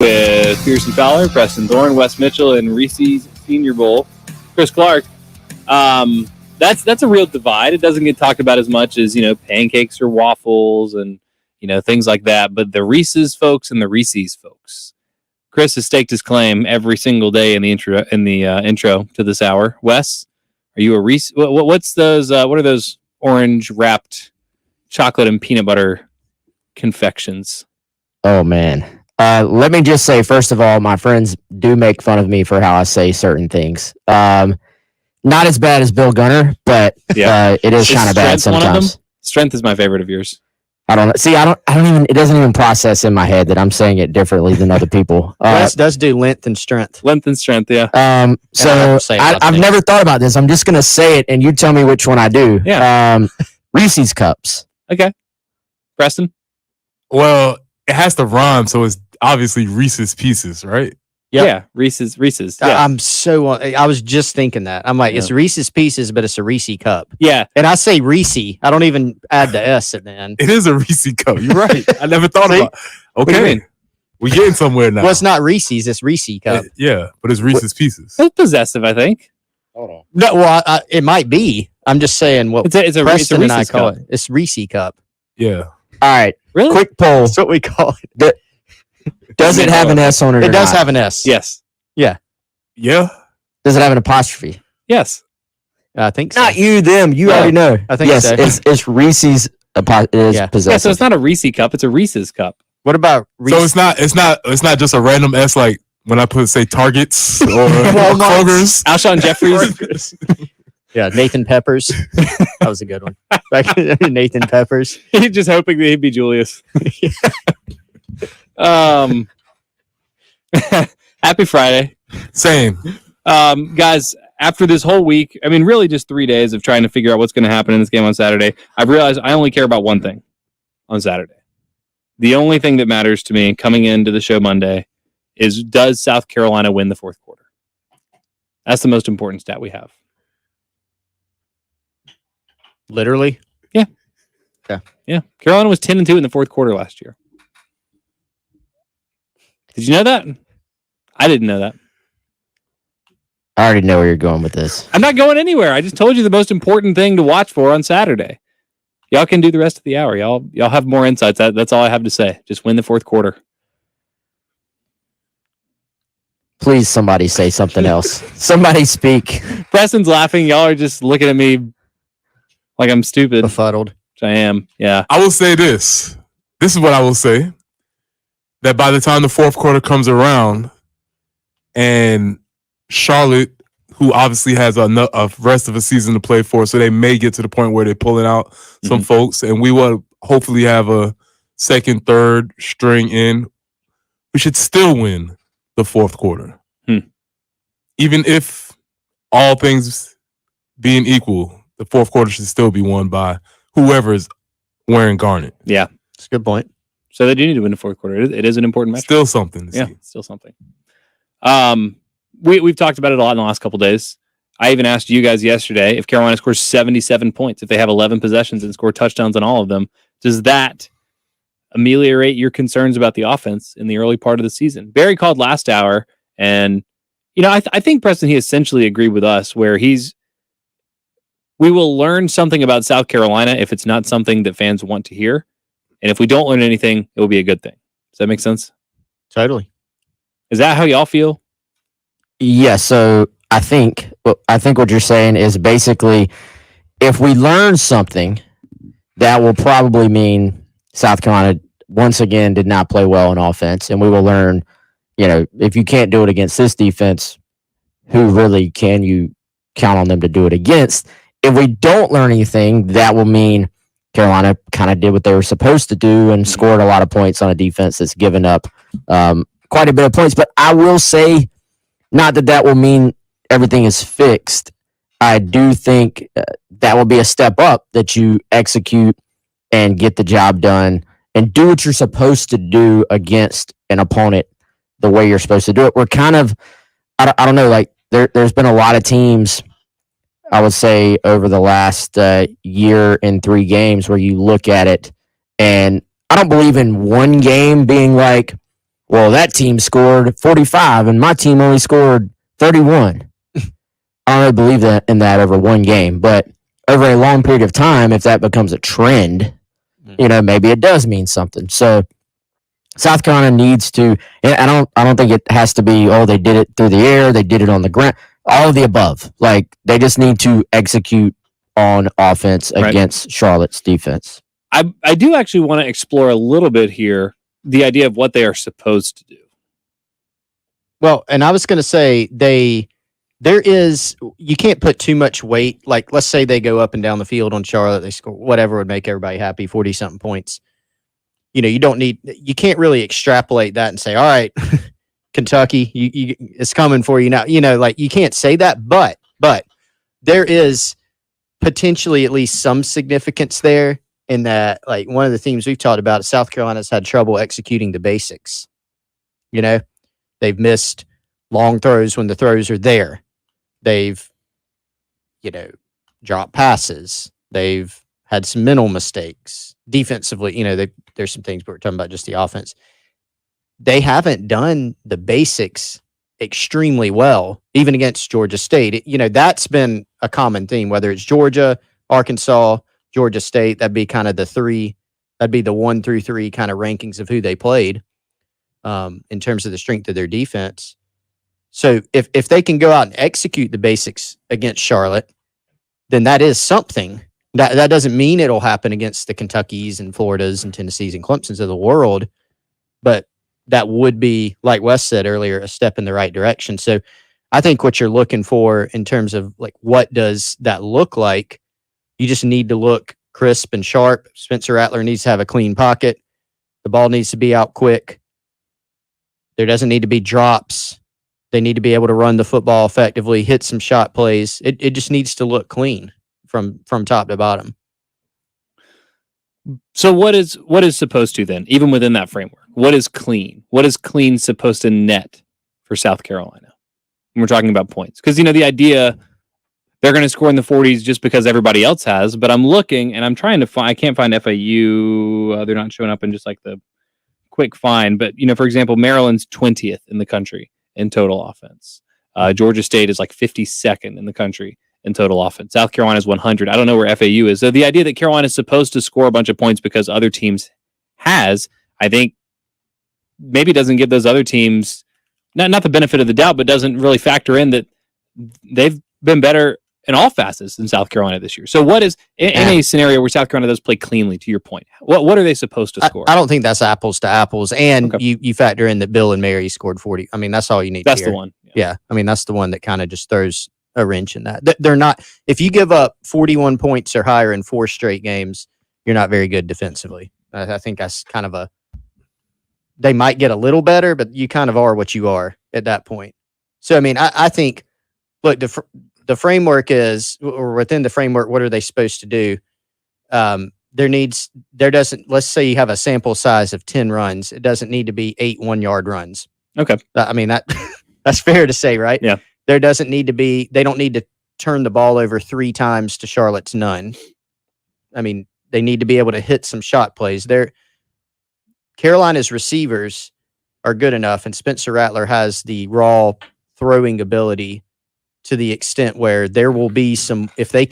with Pearson Fowler, Preston Thorne, Wes Mitchell, and Reese's Senior Bowl, Chris Clark. That's a real divide. It doesn't get talked about as much as, pancakes or waffles and, things like that. But the Reese's folks and the Reese's folks. Chris has staked his claim every single day in the intro to this hour. Wes, are you a Reese? What's those? What are those orange wrapped chocolate and peanut butter confections? Oh man. Let me just say, first of all, my friends do make fun of me for how I say certain things. Not as bad as Bill Gunner, but it is kind of bad sometimes. Strength is my favorite of yours. I don't know. See, I don't even, it doesn't even process in my head that I'm saying it differently than other people. Wes does do length and strength. Length and strength, yeah. So I've never thought about this. I'm just going to say it and you tell me which one I do. Yeah. Reese's Cups. Okay. Preston? Well, it has to rhyme, so it's obviously Reese's Pieces, right? Yep. Yeah, Reese's. Yeah. I was just thinking that. I'm like, it's Reese's Pieces, but it's a Reese cup. Yeah. And I say Reese. I don't even add the S at the end. It is a Reese cup. You're right. I never thought about it. Okay. We're getting somewhere now. Well, it's not Reese's, it's Reese cup. But it's Reese's Pieces. It's possessive, I think. Hold on. No, well, it might be. I'm just saying what Preston and I call it. It's Reese cup. Yeah. All right. Really? Quick poll. That's what we call it. Does it have an S on it? It does have an S. Yes. Yeah. Yeah. Does it have an apostrophe? Yes. I think so. Not you, them. You already know. I think yes, so. It's Reese's. It is possessive. Yeah, so it's not a Reese cup. It's a Reese's cup. What about Reese? So it's not just a random S like when I say Targets or Kroger's. Alshon Jeffries. Yeah, Nathan Peppers. That was a good one. Nathan Peppers. He's just hoping that he'd be Julius. Happy Friday. Same. Guys, after this whole week, I mean, really just 3 days of trying to figure out what's going to happen in this game on Saturday, I've realized I only care about one thing on Saturday. The only thing that matters to me coming into the show Monday is, does South Carolina win the fourth quarter? That's the most important stat we have. Literally? Yeah. Okay. Yeah. Carolina was 10-2 in the fourth quarter last year. Did you know that? I didn't know that. I already know where you're going with this. I'm not going anywhere. I just told you the most important thing to watch for on Saturday. Y'all can do the rest of the hour. Y'all have more insights. That's all I have to say. Just win the fourth quarter. Please, somebody say something else. Somebody speak. Preston's laughing. Y'all are just looking at me like I'm stupid. Befuddled. Which I am. Yeah. I will say this. This is what I will say. That by the time the fourth quarter comes around and Charlotte, who obviously has a rest of a season to play for, so they may get to the point where they're pulling out some folks, and we will hopefully have a second, third string in, we should still win the fourth quarter. Even if all things being equal, the fourth quarter should still be won by whoever is wearing garnet. Yeah. That's a good point. So they do need to win the fourth quarter. It is an important match. Still something. Yeah, still something. We've talked about it a lot in the last couple days. I even asked you guys yesterday, if Carolina scores 77 points, if they have 11 possessions and score touchdowns on all of them, does that ameliorate your concerns about the offense in the early part of the season? Barry called last hour, and I think, Preston, he essentially agreed with us where we will learn something about South Carolina if it's not something that fans want to hear. And if we don't learn anything, it will be a good thing. Does that make sense? Totally. Is that how y'all feel? Yeah, so I think what you're saying is basically, if we learn something, that will probably mean South Carolina once again did not play well on offense, and we will learn, if you can't do it against this defense, who really can you count on them to do it against? If we don't learn anything, that will mean Carolina kind of did what they were supposed to do and scored a lot of points on a defense that's given up quite a bit of points. But I will say, not that will mean everything is fixed. I do think that will be a step up, that you execute and get the job done and do what you're supposed to do against an opponent the way you're supposed to do it. We're kind of, I don't know, like there's been a lot of teams, I would say, over the last year and 3 games where you look at it, and I don't believe in one game being like, well, that team scored 45 and my team only scored 31. I don't really believe that in that over one game, but over a long period of time, if that becomes a trend, maybe it does mean something. So South Carolina needs to, and I don't think it has to be, they did it through the air, they did it on the ground, all of the above. Like, they just need to execute on offense against Charlotte's defense. I do actually want to explore a little bit here the idea of what they are supposed to do. Well, and I was going to say you can't put too much weight. Like, let's say they go up and down the field on Charlotte, they score whatever would make everybody happy, 40 something points. You can't really extrapolate that and say, all right, Kentucky, it's coming for you now. You can't say that, but there is potentially at least some significance there in that, like, one of the themes we've talked about, South Carolina's had trouble executing the basics. They've missed long throws when the throws are there. They've, dropped passes. They've had some mental mistakes. Defensively, there's some things, but we're talking about just the offense. They haven't done the basics extremely well, even against Georgia State. That's been a common theme, whether it's Georgia, Arkansas, Georgia State. That'd be kind of the three. That'd be the 1 through 3 kind of rankings of who they played in terms of the strength of their defense. So if they can go out and execute the basics against Charlotte, then that is something. That doesn't mean it'll happen against the Kentuckys and Floridas and Tennessees and Clemsons of the world, but that would be, like Wes said earlier, a step in the right direction. So I think what you're looking for in terms of, like, what does that look like, you just need to look crisp and sharp. Spencer Rattler needs to have a clean pocket. The ball needs to be out quick. There doesn't need to be drops. They need to be able to run the football effectively, hit some shot plays. It just needs to look clean from top to bottom. So what is supposed to then, even within that framework? What is clean? What is clean supposed to net for South Carolina when we're talking about points? Because, the idea they're going to score in the 40s just because everybody else has, but I'm looking and I'm trying to find, I can't find FAU. They're not showing up in just like the quick find, but, for example, Maryland's 20th in the country in total offense. Georgia State is like 52nd in the country in total offense. South Carolina's 100. I don't know where FAU is. So the idea that Carolina is supposed to score a bunch of points because other teams has, I think, maybe doesn't give those other teams not the benefit of the doubt, but doesn't really factor in that they've been better in all facets than South Carolina this year. So what is in a scenario where South Carolina does play cleanly, to your point, what are they supposed to score? I don't think that's apples to apples. And you factor in that Bill and Mary scored 40. I mean, that's all you need. That's the one. Yeah. I mean, that's the one that kind of just throws a wrench in that. They're not, if you give up 41 points or higher in 4 straight games, you're not very good defensively. I think that's kind of they might get a little better, but you kind of are what you are at that point. So, I mean, I think, look, the framework is, or within the framework, what are they supposed to do? Let's say you have a sample size of 10 runs. It doesn't need to be 8 1-yard runs. Okay. I mean, that's fair to say, right? Yeah. They don't need to turn the ball over 3 times to Charlotte's none. I mean, they need to be able to hit some shot plays. Carolina's receivers are good enough, and Spencer Rattler has the raw throwing ability to the extent where there will be some, if they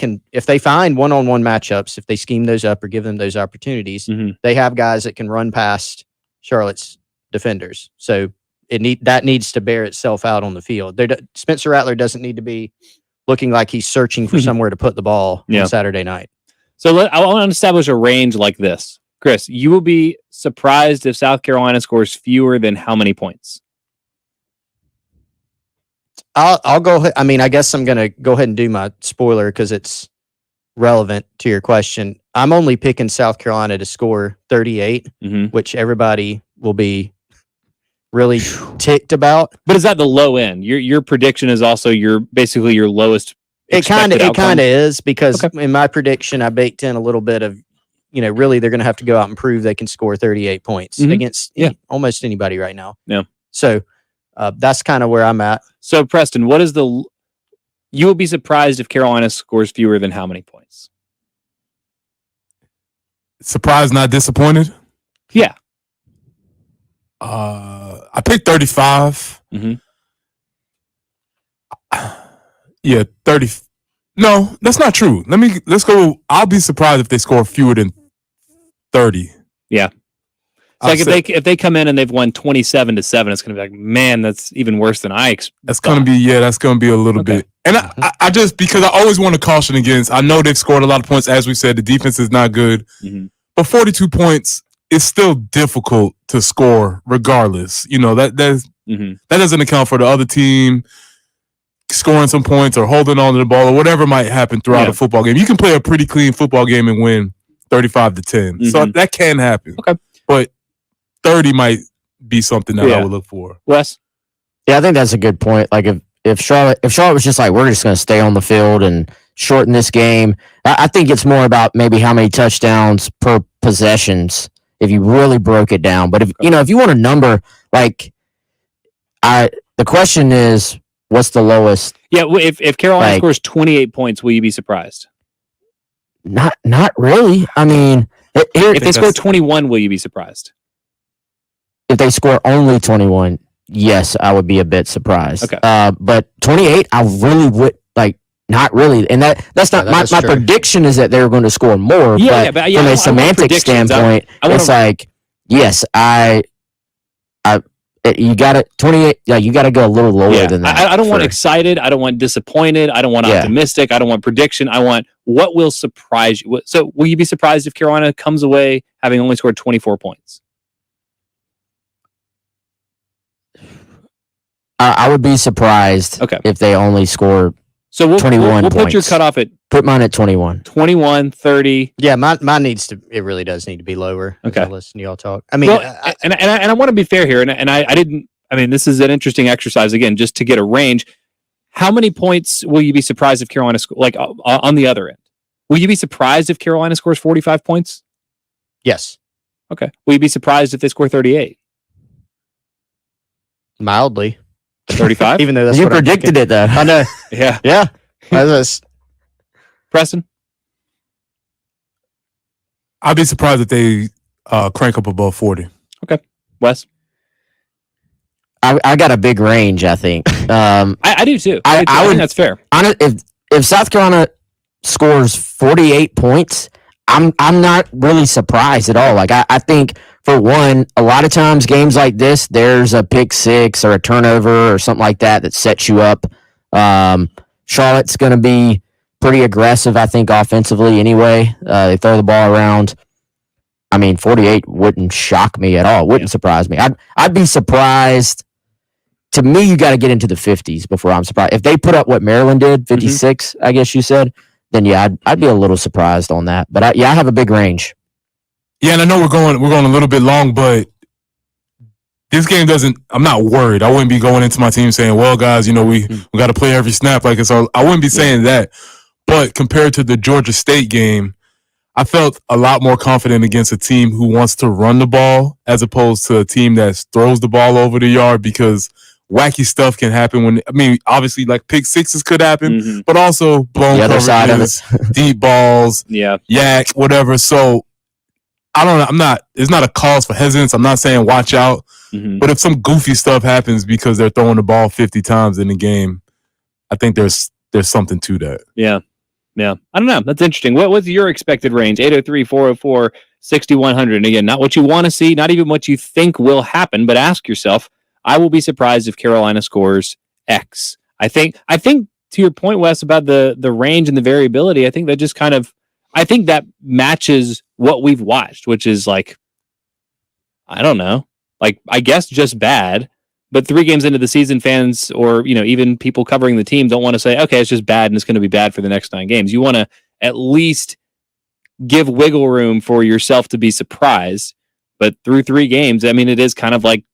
find one-on-one matchups, if they scheme those up or give them those opportunities, they have guys that can run past Charlotte's defenders. So that needs to bear itself out on the field. Spencer Rattler doesn't need to be looking like he's searching for somewhere to put the ball on Saturday night. So I want to establish a range like this. Chris, you will be surprised if South Carolina scores fewer than how many points? I'll go ahead. I mean, I guess I'm going to go ahead and do my spoiler because it's relevant to your question. I'm only picking South Carolina to score 38, which everybody will be really ticked about. But is that the low end? Your prediction is also basically your lowest. It kind of is, because in my prediction, I baked in a little bit of, really they're going to have to go out and prove they can score 38 points against almost anybody right now. Yeah. So that's kind of where I'm at. So Preston, you will be surprised if Carolina scores fewer than how many points? Surprised, not disappointed? Yeah. I I picked 35. Mm-hmm. Yeah, 30. No, that's not true. Let's go. I'll be surprised if they score fewer than 30. Yeah. It's like if they come in and they've won 27-7, it's going to be like, man, that's even worse than I expected. That's going to be a little bit. And I just, because I always want to caution against, I know they've scored a lot of points. As we said, the defense is not good. Mm-hmm. But 42 points is still difficult to score regardless. You know, that doesn't account for the other team scoring some points or holding on to the ball or whatever might happen throughout a football game. You can play a pretty clean football game and win 35-10. Mm-hmm. So that can happen. Okay. But 30 might be something that I would look for. Wes? Yeah, I think that's a good point. Like if Charlotte was just like, we're just going to stay on the field and shorten this game, I think it's more about maybe how many touchdowns per possessions if you really broke it down. But if you want a number, like the question is, what's the lowest? Yeah, if Carolina scores 28 points, will you be surprised? Not really. I mean, if they score 21, will you be surprised? If they score only 21, yes, I would be a bit surprised. Okay. But 28, I really would not really. And that's not my prediction is that they're going to score more. Yeah, but from a semantic standpoint, it's like, yes, you got it 28. Yeah, you got to go a little lower than that. I don't want excited. I don't want disappointed. I don't want optimistic. I don't want prediction. I want what will surprise you. So will you be surprised if Carolina comes away having only scored 24 points? I would be surprised if they only score 21 we'll points. Put your cutoff at... Put mine at 21. 21, 30. Yeah, mine needs to... It really does need to be lower. Okay. As I listen to y'all talk. I mean... and I want to be fair here, and I didn't... I mean, this is an interesting exercise, again, just to get a range. How many points will you be surprised if Carolina... on the other end. Will you be surprised if Carolina scores 45 points? Yes. Okay. Will you be surprised if they score 38? Mildly. 35? Even though that's you predicted it, though. I know. Yeah. Yeah. Preston? I'd be surprised if they crank up above 40. Okay. Wes? I got a big range, I think. I do, too. I think that's fair. If South Carolina scores 48 points, I'm not really surprised at all. Like, I think... For one, a lot of times games like this, there's a pick six or a turnover or something like that sets you up. Charlotte's going to be pretty aggressive, I think, offensively anyway. They throw the ball around. I mean, 48 wouldn't shock me at all. It wouldn't surprise me. I'd be surprised. To me, you got to get into the 50s before I'm surprised. If they put up what Maryland did, 56, I guess you said, then yeah, I'd be a little surprised on that. But I have a big range. Yeah, and I know we're going a little bit long, but this game doesn't. I'm not worried. I wouldn't be going into my team saying, "Well, guys, we got to play every snap like it's all." I wouldn't be saying that. But compared to the Georgia State game, I felt a lot more confident against a team who wants to run the ball as opposed to a team that throws the ball over the yard because wacky stuff can happen when. I mean, obviously, like pick sixes could happen, but also blown coverages, deep balls, yak, whatever. So. I don't know. It's not a cause for hesitance. I'm not saying watch out. But if some goofy stuff happens because they're throwing the ball 50 times in the game, I think there's something to that. Yeah. I don't know. That's interesting. What's your expected range? 803-404-6100. And again, not what you want to see, not even what you think will happen, but ask yourself, I will be surprised if Carolina scores X. I think to your point, Wes, about the range and the variability, I think that just kind of I think that matches what we've watched, which is like, I don't know, like, I guess just bad. But 3 games into the season, fans or, even people covering the team don't want to say, okay, it's just bad and it's going to be bad for the next 9 games. You want to at least give wiggle room for yourself to be surprised. But through 3 games, I mean, it is kind of like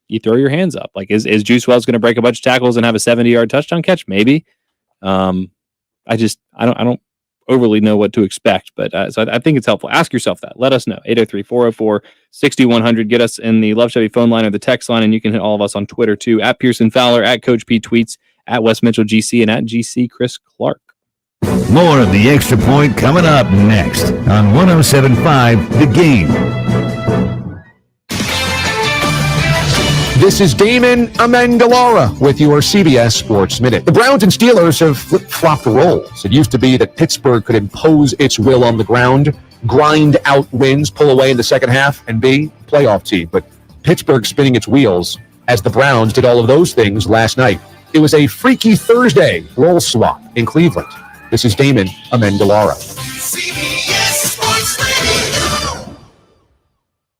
you throw your hands up. Like, is Juice Wells going to break a bunch of tackles and have a 70-yard touchdown catch? Maybe. I don't overly know what to expect, but so I think it's helpful. Ask yourself that. Let us know. 803-404-6100. Get us in the Love Chevy phone line or the text line, and you can hit all of us on Twitter too, at Pearson Fowler, at Coach P Tweets, at Wes Mitchell GC, and at GC Chris Clark. More of the Extra Point coming up next on 107.5 The Game. This is Damon Amendolara with your CBS Sports Minute. The Browns and Steelers have flip-flopped roles. It used to be that Pittsburgh could impose its will on the ground, grind out wins, pull away in the second half, and be a playoff team. But Pittsburgh spinning its wheels as the Browns did all of those things last night. It was a freaky Thursday role swap in Cleveland. This is Damon Amendolara. CBS Sports Radio.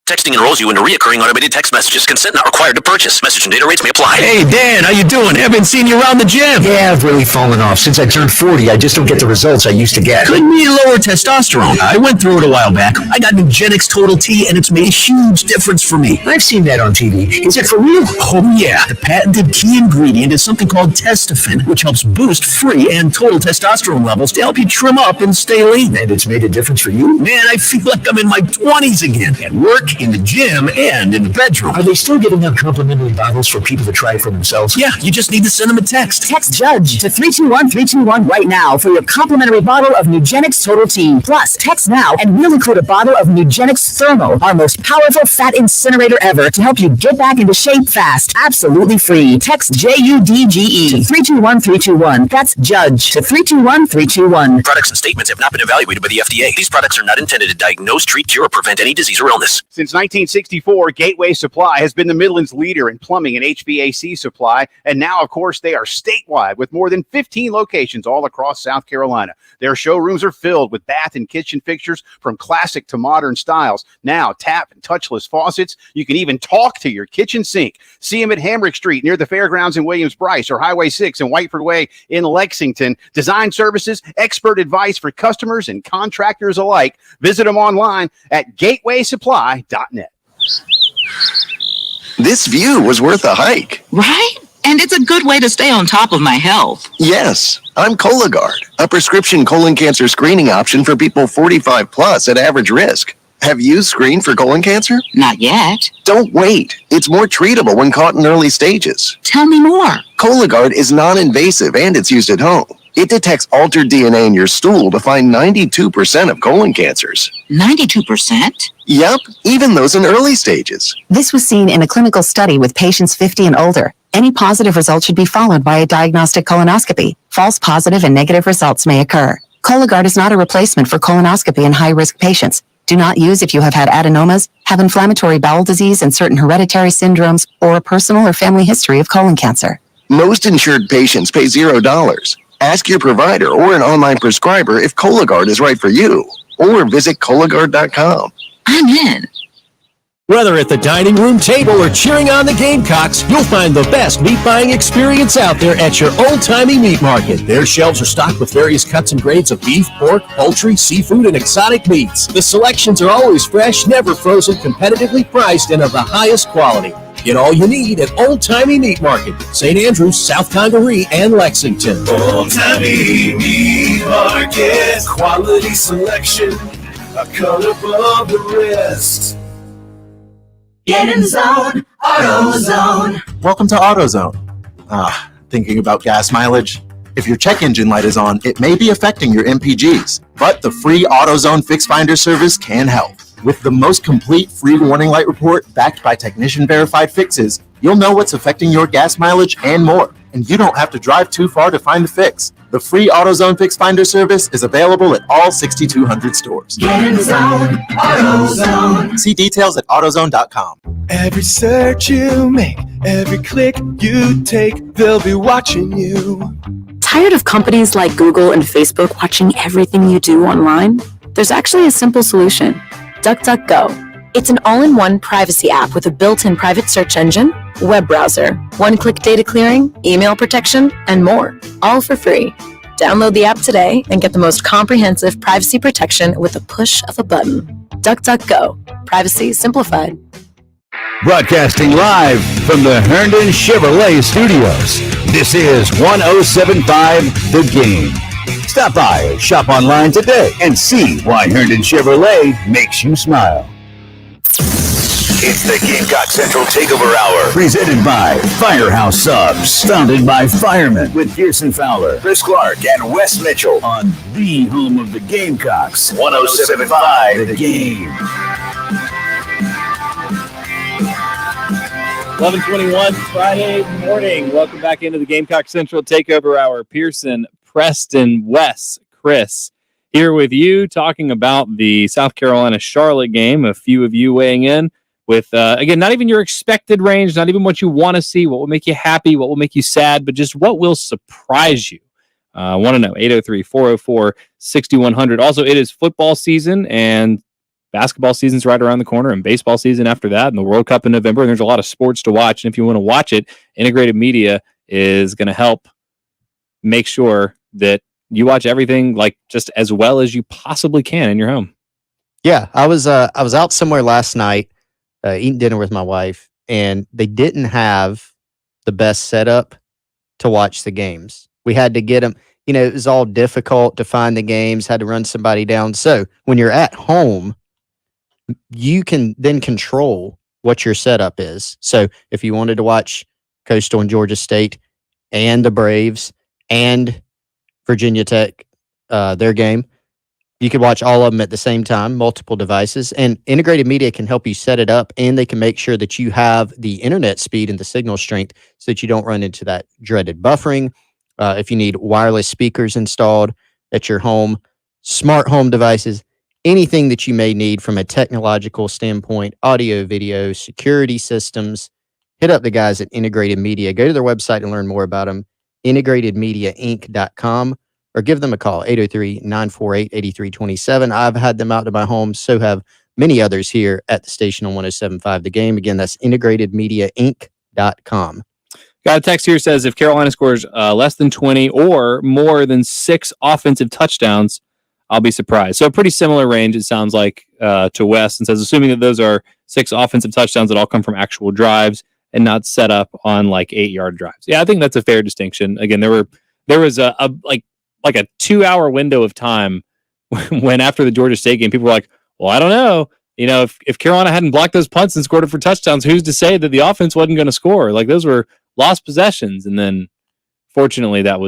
Texting enrolls you into reoccurring automated text messages. Consent not required to purchase. Message and data rates may apply. Hey, Dan, how you doing? Haven't seen you around the gym. Yeah, I've really fallen off. Since I turned 40, I just don't get the results I used to get. Could be lower testosterone. I went through it a while back. I got Nugenix Total T, and it's made a huge difference for me. I've seen that on TV. Is it for real? Oh, yeah. The patented key ingredient is something called Testofen, which helps boost free and total testosterone levels to help you trim up and stay lean. And it's made a difference for you? Man, I feel like I'm in my 20s again. At work, in the gym, and in the bedroom. Are they still giving out complimentary bottles for people to try it for themselves? Yeah, you just need to send them a text. Text JUDGE to 321-321 right now for your complimentary bottle of Nugenix Total T. Plus, text now and we'll include a bottle of Nugenix Thermal, our most powerful fat incinerator ever, to help you get back into shape fast. Absolutely free. Text JUDGE to 321-321. That's JUDGE to 321-321. Products and statements have not been evaluated by the FDA. These products are not intended to diagnose, treat, cure, or prevent any disease or illness. Since 1964, Gateway Supply has been the Midland's leader in plumbing and HVAC supply, and now, of course, they are statewide with more than 15 locations all across South Carolina. Their showrooms are filled with bath and kitchen fixtures from classic to modern styles. Now, tap and touchless faucets. You can even talk to your kitchen sink. See them at Hamrick Street near the Fairgrounds in Williams-Brice, or Highway 6 and Whiteford Way in Lexington. Design services, expert advice for customers and contractors alike. Visit them online at gatewaysupply.net. This view was worth a hike. Right? And it's a good way to stay on top of my health. Yes, I'm Cologuard, a prescription colon cancer screening option for people 45 plus at average risk. Have you screened for colon cancer? Not yet. Don't wait. It's more treatable when caught in early stages. Tell me more. Cologuard is non-invasive and it's used at home. It detects altered DNA in your stool to find 92% of colon cancers. 92%? Yep, even those in early stages. This was seen in a clinical study with patients 50 and older. Any positive result should be followed by a diagnostic colonoscopy. False positive and negative results may occur. Cologuard is not a replacement for colonoscopy in high-risk patients. Do not use if you have had adenomas, have inflammatory bowel disease and certain hereditary syndromes, or a personal or family history of colon cancer. Most insured patients pay $0. Ask your provider or an online prescriber if Cologuard is right for you, or visit Cologuard.com. I'm in. Whether at the dining room table or cheering on the Gamecocks, you'll find the best meat buying experience out there at your old-timey meat market. Their shelves are stocked with various cuts and grades of beef, pork, poultry, seafood, and exotic meats. The selections are always fresh, never frozen, competitively priced, and of the highest quality. Get all you need at Old Timey Meat Market, St. Andrews, South Congaree, and Lexington. Old Timey Meat Market. Quality selection, a color above the rest. Get in the zone, AutoZone. Welcome to AutoZone. Thinking about gas mileage? If your check engine light is on, it may be affecting your MPGs, but the free AutoZone Fix Finder service can help. With the most complete free warning light report backed by technician-verified fixes, you'll know what's affecting your gas mileage and more, and you don't have to drive too far to find the fix. The free AutoZone Fix Finder service is available at all 6,200 stores. Get in the zone, AutoZone. See details at AutoZone.com. Every search you make, every click you take, they'll be watching you. Tired of companies like Google and Facebook watching everything you do online? There's actually a simple solution. DuckDuckGo. It's an all-in-one privacy app with a built-in private search engine, web browser, one-click data clearing, email protection, and more, all for free. Download the app today and get the most comprehensive privacy protection with a push of a button. DuckDuckGo. Privacy simplified. Broadcasting live from the Herndon Chevrolet Studios. This is 107.5 The Game. Stop by or shop online today and see why Herndon Chevrolet makes you smile. It's the Gamecock Central Takeover Hour. Presented by Firehouse Subs. Founded by firemen with Pearson Fowler, Chris Clark, and Wes Mitchell on the home of the Gamecocks. 107.5 The Game. 11:21 Friday morning. Welcome back into the Gamecock Central Takeover Hour. Pearson, Preston, Wes, Chris here with you talking about the South Carolina-Charlotte game. A few of you weighing in with, again, not even your expected range, not even what you want to see, what will make you happy, what will make you sad, but just what will surprise you. I want to know, 803-404-6100. Also, it is football season, and basketball season's right around the corner, and baseball season after that, and the World Cup in November. And there's a lot of sports to watch. And if you want to watch it, Integrated Media is going to help make sure that you watch everything like just as well as you possibly can in your home. Yeah, I was out somewhere last night eating dinner with my wife, and they didn't have the best setup to watch the games. We had to get them. It was all difficult to find the games. Had to run somebody down. So when you're at home, you can then control what your setup is. So if you wanted to watch Coastal and Georgia State and the Braves and Virginia Tech, their game, you could watch all of them at the same time, multiple devices. And Integrated Media can help you set it up, and they can make sure that you have the internet speed and the signal strength so that you don't run into that dreaded buffering. If you need wireless speakers installed at your home, smart home devices, anything that you may need from a technological standpoint, audio, video, security systems, hit up the guys at Integrated Media. Go to their website and learn more about them, integratedmediainc.com, or give them a call, 803-948-8327. I've had them out to my home, so have many others here at the station on 107.5 The Game. Again, that's integratedmediainc.com. Got a text here says if Carolina scores less than 20 or more than 6 offensive touchdowns, I'll be surprised. So a pretty similar range, it sounds like, to West, and says assuming that those are 6 offensive touchdowns that all come from actual drives and not set up on like 8-yard drives. Yeah, I think that's a fair distinction. Again, there was a 2-hour window of time when after the Georgia State game, people were like, well, I don't know. If Carolina hadn't blocked those punts and scored it for touchdowns, who's to say that the offense wasn't going to score? Like, those were lost possessions. And then fortunately that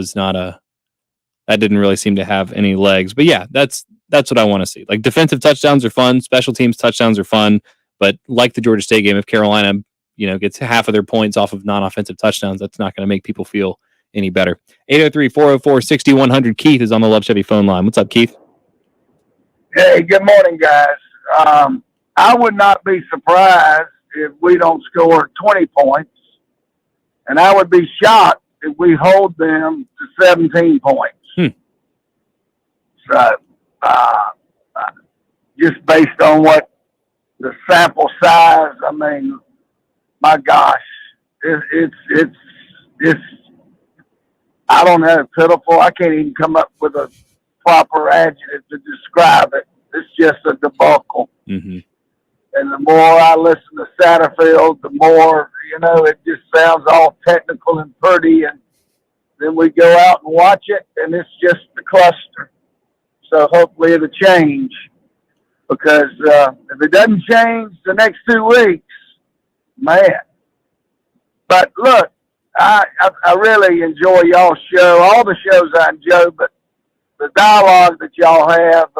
didn't really seem to have any legs. But yeah, that's what I want to see. Like, defensive touchdowns are fun, special teams touchdowns are fun, but like the Georgia State game, if Carolina, gets half of their points off of non-offensive touchdowns, that's not going to make people feel any better. 803-404-6100. Keith is on the Love Chevy phone line. What's up, Keith? Hey, good morning, guys. I would not be surprised if we don't score 20 points, and I would be shocked if we hold them to 17 points. So, just based on what the sample size, I mean, my gosh, it's I don't know, pitiful. I can't even come up with a proper adjective to describe it. It's just a debacle. Mm-hmm. And the more I listen to Satterfield, the more, it just sounds all technical and pretty. And then we go out and watch it, and it's just a cluster. So hopefully it'll change. Because if it doesn't change the next 2 weeks, man. But look, I really enjoy y'all's show. All the shows I enjoy, but the dialogue that y'all have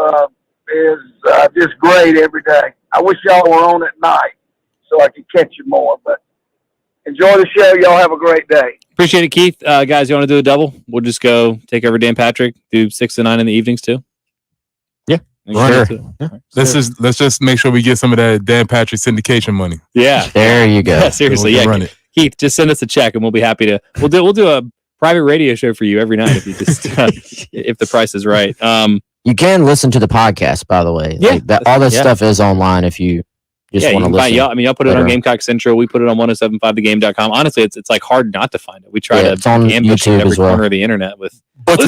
is just great every day. I wish y'all were on at night so I could catch you more. But enjoy the show. Y'all have a great day. Appreciate it, Keith. Guys, you want to do a double? We'll just go take over Dan Patrick, do 6 to 9 in the evenings too. Yeah, sure. Yeah. Let's just make sure we get some of that Dan Patrick syndication money. Yeah, there you go. Yeah, seriously, We'll yeah. run it. Keith, just send us a check, and we'll be happy to. We'll do a private radio show for you every night if you just if the price is right. You can listen to the podcast, by the way. Yeah, all this stuff is online if you just want to listen. Y'all put it on Gamecock Central. We put it on 1075thegame.com. Honestly, it's like hard not to find it. We try to it's on ambush YouTube every as well. corner of the internet with. But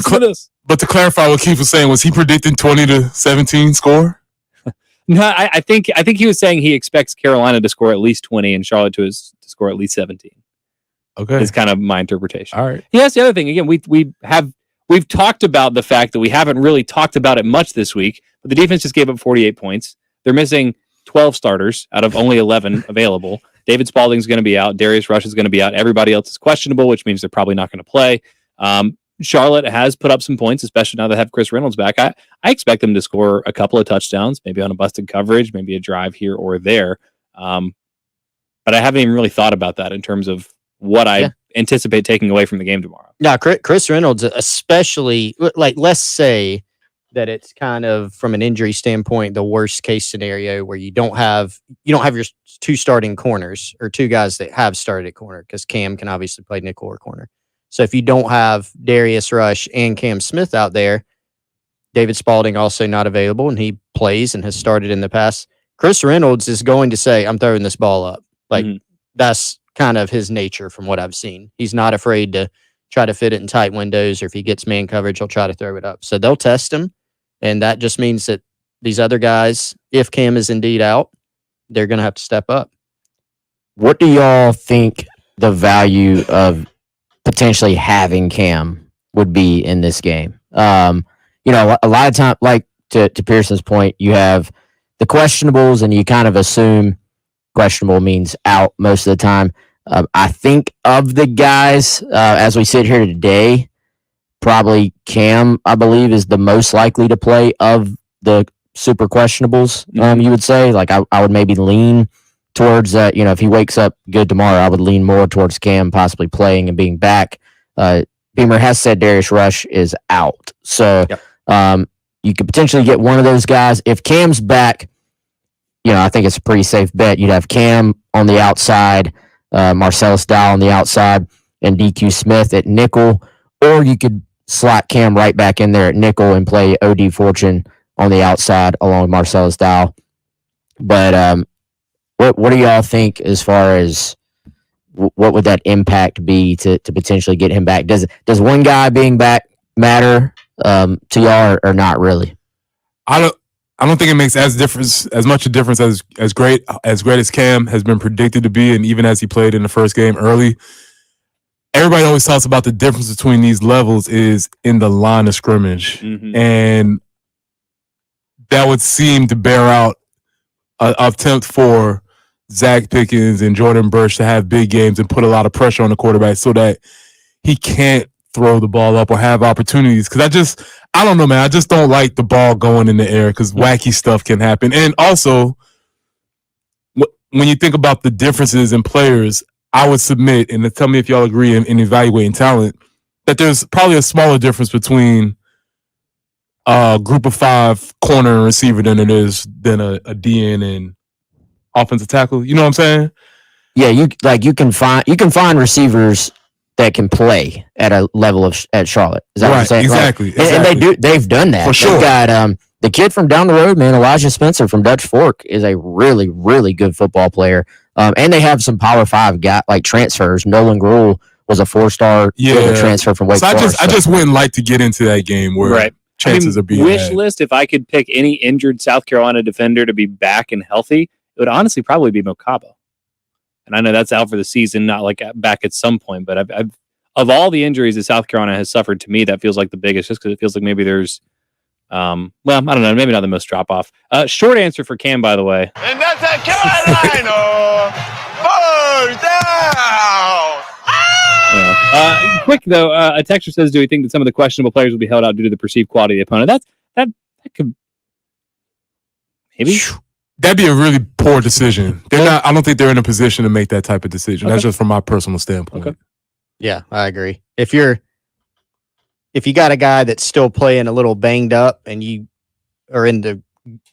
to clarify what Keith was saying, was he predicting 20 to 17 score? No, I think he was saying he expects Carolina to score at least 20 and Charlotte to score at least 17. Okay, is kind of my interpretation. All right. Yeah, that's the other thing. Again, we've talked about the fact that we haven't really talked about it much this week, but the defense just gave up 48 points. They're missing 12 starters out of only 11 available. David Spalding's going to be out. Darius Rush is going to be out. Everybody else is questionable, which means they're probably not going to play. Charlotte has put up some points, especially now they have Chris Reynolds back. I expect them to score a couple of touchdowns, maybe on a busted coverage, maybe a drive here or there. but I haven't even really thought about that in terms of what I anticipate taking away from the game tomorrow. Now, Chris Reynolds, especially, like, let's say that it's kind of from an injury standpoint, the worst case scenario where you don't have your two starting corners or two guys that have started at corner, because Cam can obviously play nickel or corner. So if you don't have Darius Rush and Cam Smith out there, David Spalding also not available, and he plays and has started in the past. Chris Reynolds is going to say, I'm throwing this ball up. Like, that's kind of his nature from what I've seen. He's not afraid to try to fit it in tight windows, or if he gets man coverage, he'll try to throw it up. So they'll test him, and that just means that these other guys, if Cam is indeed out, they're going to have to step up. What do y'all think the value of potentially having Cam would be in this game? You know, a lot of time, like to Pearson's point, you have the questionables, and you kind of assume questionable means out most of the time. I think of the guys, as we sit here today, probably Cam, I believe, is the most likely to play of the super questionables, you would say. Like, I would maybe lean towards, you know, if he wakes up good tomorrow, I would lean more towards Cam possibly playing and being back. Beamer has said Darius Rush is out. So you could potentially get one of those guys. If Cam's back, you know, I think it's a pretty safe bet. You'd have Cam on the outside, Marcellus Dow on the outside, and DQ Smith at nickel. Or you could slot Cam right back in there at nickel and play OD Fortune on the outside along with Marcellus Dow. But what do y'all think as far as what would that impact be to potentially get him back? Does one guy being back matter to y'all, or not really? I don't think it makes as much a difference as great as Cam has been predicted to be, and even as he played in the first game early. Everybody always talks about the difference between these levels is in the line of scrimmage, and that would seem to bear out an attempt for Zach Pickens and Jordan Burch to have big games and put a lot of pressure on the quarterback so that he can't throw the ball up or have opportunities. Because I don't know, man. I just don't like the ball going in the air because wacky stuff can happen. And also, when you think about the differences in players, I would submit, and tell me if y'all agree in evaluating talent, that there's probably a smaller difference between a group of 5 corner and receiver than a DN and offensive tackle. You know what I'm saying? Yeah, you can find receivers that can play at a level at Charlotte. Is that what I'm saying? Exactly. And they've done that. For sure. They've got the kid from down the road, man, Elijah Spencer from Dutch Fork is a really, really good football player. And they have some Power 5 transfers. Nolan Gruhl was a 4-star transfer from Wake Forest. I just wouldn't like to get into that game where chances are being wish list. If I could pick any injured South Carolina defender to be back and healthy, it would honestly probably be Mokaba. And I know that's out for the season, not like back at some point. But I've of all the injuries that South Carolina has suffered, to me that feels like the biggest, just because it feels like maybe there's, well, I don't know, maybe not the most drop off. Short answer for Cam, by the way. And that's a Carolina first down. Quick though, a texter says, "Do we think that some of the questionable players will be held out due to the perceived quality of the opponent?" That could maybe. That'd be a really poor decision. I don't think they're in a position to make that type of decision. That's just from my personal standpoint. Okay. Yeah, I agree. If you got a guy that's still playing a little banged up and you are in the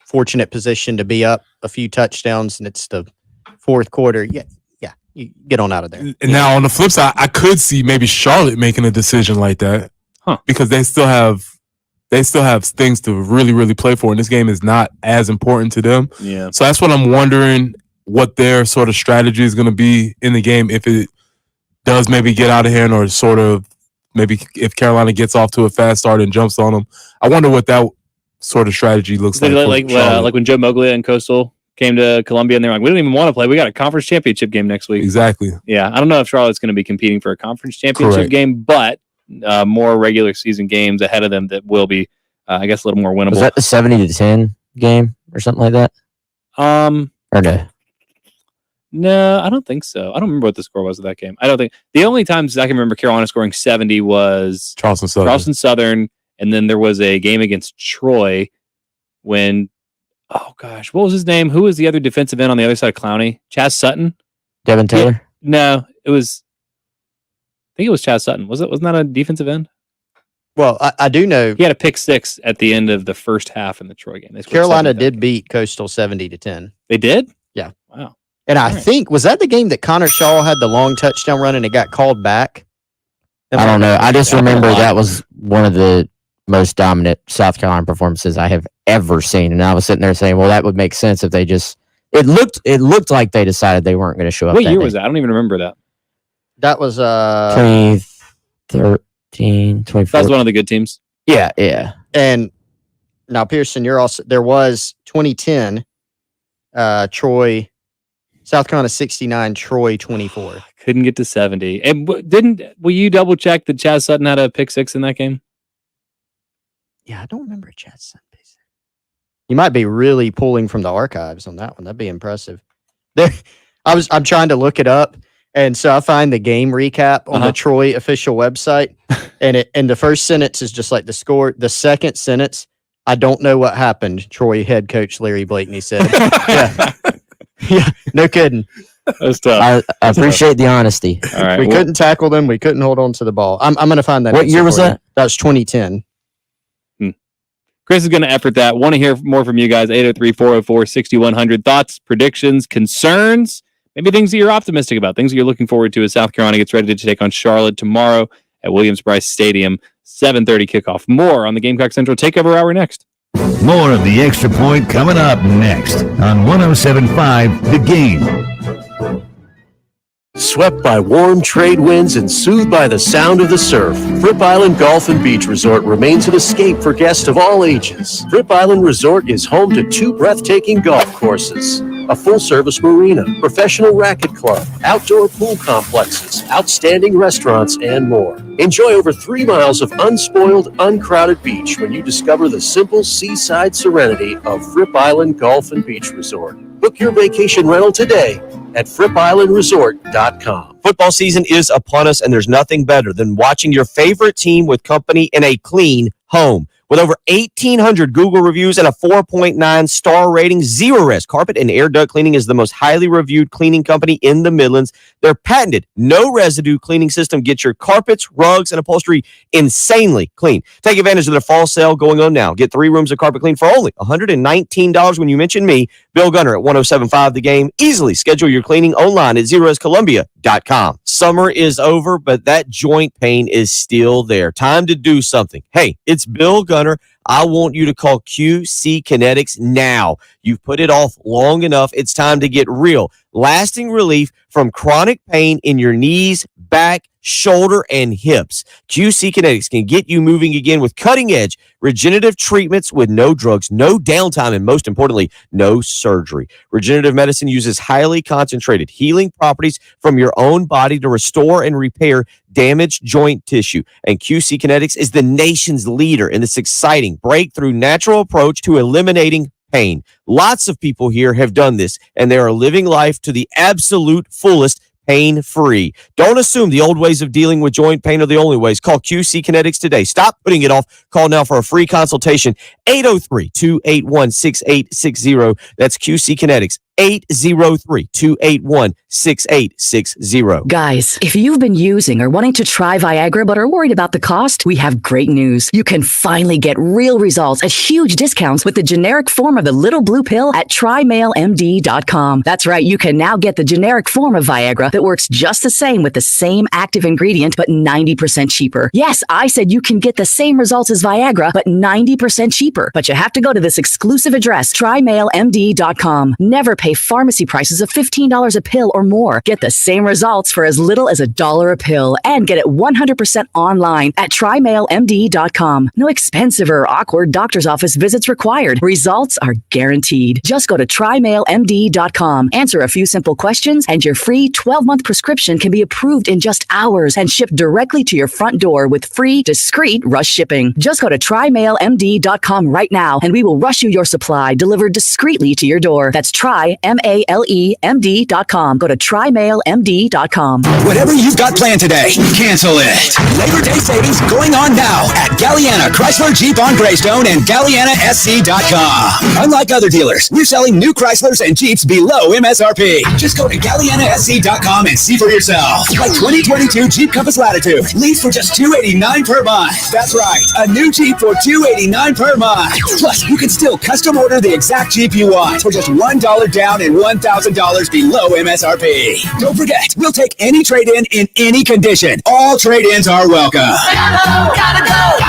fortunate position to be up a few touchdowns and it's the fourth quarter, you get on out of there. And now on the flip side, I could see maybe Charlotte making a decision like that, because they still have things to really, really play for, and this game is not as important to them. Yeah. So that's what I'm wondering, what their sort of strategy is going to be in the game if it does maybe get out of hand, or sort of maybe if Carolina gets off to a fast start and jumps on them. I wonder what that sort of strategy looks like. Like when Joe Moglia and Coastal came to Columbia and they're like, we don't even want to play. We got a conference championship game next week. Exactly. Yeah. I don't know if Charlotte's going to be competing for a conference championship game, but more regular season games ahead of them that will be, I guess, a little more winnable. Was that the 70-10 game or something like that? Or no? No, I don't think so. I don't remember what the score was of that game. I don't think the only times I can remember Carolina scoring 70 was Charleston Southern, and then there was a game against Troy when, oh gosh, what was his name? Who was the other defensive end on the other side of Clowney? Chaz Sutton. Devin Taylor? No, it was. I think it was Chaz Sutton. Wasn't that a defensive end? Well, I do know he had a pick 6 at the end of the first half in the Troy game. Carolina did beat Coastal 70-10. They did? Yeah. Wow. And I think, was that the game that Connor Shaw had the long touchdown run and it got called back? I don't know. I just remember that was one of the most dominant South Carolina performances I have ever seen. And I was sitting there saying, well, that would make sense if they just it looked like they decided they weren't going to show up. What year was that? I don't even remember that. That was 2013, 2014. That was one of the good teams. Yeah. And now, Pearson, there was 2010 Troy, South Carolina 69, Troy 24. Couldn't get to 70. And will you double check that Chaz Sutton had a pick 6 in that game? Yeah, I don't remember Chaz Sutton. You might be really pulling from the archives on that one. That'd be impressive. I'm trying to look it up, and so I find the game recap on the Troy official website, and the first sentence is just like the score. The second sentence, I don't know what happened. Troy head coach Larry Blakeney said, "Yeah, no kidding." That's tough. I appreciate the honesty. All right, we couldn't tackle them. We couldn't hold on to the ball. I'm going to find that. What year was that? That was 2010. Chris is going to effort that. Want to hear more from you guys. 803-404-6100. Thoughts, predictions, concerns, maybe things that you're optimistic about, things that you're looking forward to as South Carolina gets ready to take on Charlotte tomorrow at Williams-Brice Stadium. 7:30 kickoff. More on the Gamecock Central Takeover Hour next. More of the Extra Point coming up next on 107.5 The Game. Swept by warm trade winds and soothed by the sound of the surf, Fripp Island Golf and Beach Resort remains an escape for guests of all ages. Fripp Island Resort is home to 2 breathtaking golf courses, a full-service marina, professional racket club, outdoor pool complexes, outstanding restaurants, and more. Enjoy over 3 miles of unspoiled, uncrowded beach when you discover the simple seaside serenity of Fripp Island Golf and Beach Resort. Book your vacation rental today at FrippIslandResort.com. Football season is upon us, and there's nothing better than watching your favorite team with company in a clean home. With over 1,800 Google reviews and a 4.9 star rating, Zerorez Carpet and Air Duct Cleaning is the most highly reviewed cleaning company in the Midlands. Their patented no residue cleaning system gets your carpets, rugs, and upholstery insanely clean. Take advantage of their fall sale going on now. Get 3 rooms of carpet clean for only $119 when you mention me, Bill Gunner, at 107.5 The Game. Easily schedule your cleaning online at ZerorezColumbia.com. Summer is over, but that joint pain is still there. Time to do something. Hey, it's Bill Gunner. I want you to call QC Kinetics now. You've put it off long enough. It's time to get real. Lasting relief from chronic pain in your knees, back, shoulder, and hips. QC Kinetics can get you moving again with cutting-edge regenerative treatments with no drugs, no downtime, and most importantly, no surgery. Regenerative medicine uses highly concentrated healing properties from your own body to restore and repair damaged joint tissue. And QC Kinetics is the nation's leader in this exciting breakthrough natural approach to eliminating pain. Lots of people here have done this, and they are living life to the absolute fullest, pain-free. Don't assume the old ways of dealing with joint pain are the only ways. Call QC Kinetics today. Stop putting it off. Call now for a free consultation. 803-281-6860. That's QC Kinetics. 803-281-6860. Guys, if you've been using or wanting to try Viagra but are worried about the cost, we have great news. You can finally get real results at huge discounts with the generic form of the little blue pill at TryMaleMD.com. That's right, you can now get the generic form of Viagra that works just the same with the same active ingredient but 90% cheaper. Yes, I said you can get the same results as Viagra but 90% cheaper. But you have to go to this exclusive address, TryMaleMD.com. Never pay pharmacy prices of $15 a pill or more. Get the same results for as little as $1 a pill and get it 100% online at TryMaleMD.com. No expensive or awkward doctor's office visits required. Results are guaranteed. Just go to TryMaleMD.com, answer a few simple questions, and your free 12-month prescription can be approved in just hours and shipped directly to your front door with free, discreet rush shipping. Just go to TryMaleMD.com right now, and we will rush you your supply delivered discreetly to your door. That's TryMaleMD.com. TryMailEMD.com. Go to TryMailMD.com. Whatever you've got planned today, cancel it. Labor Day savings going on now at Galliana Chrysler Jeep on Greystone and GallianaSC.com. Unlike other dealers, we're selling new Chryslers and Jeeps below MSRP. Just go to GallianaSC.com and see for yourself. Like 2022 Jeep Compass Latitude, lease for just $289 per month. That's right, a new Jeep for $289 per month. Plus, you can still custom order the exact Jeep you want for just $1 down and $1,000 below MSRP. Don't forget, we'll take any trade-in in any condition. All trade-ins are welcome. Gotta go.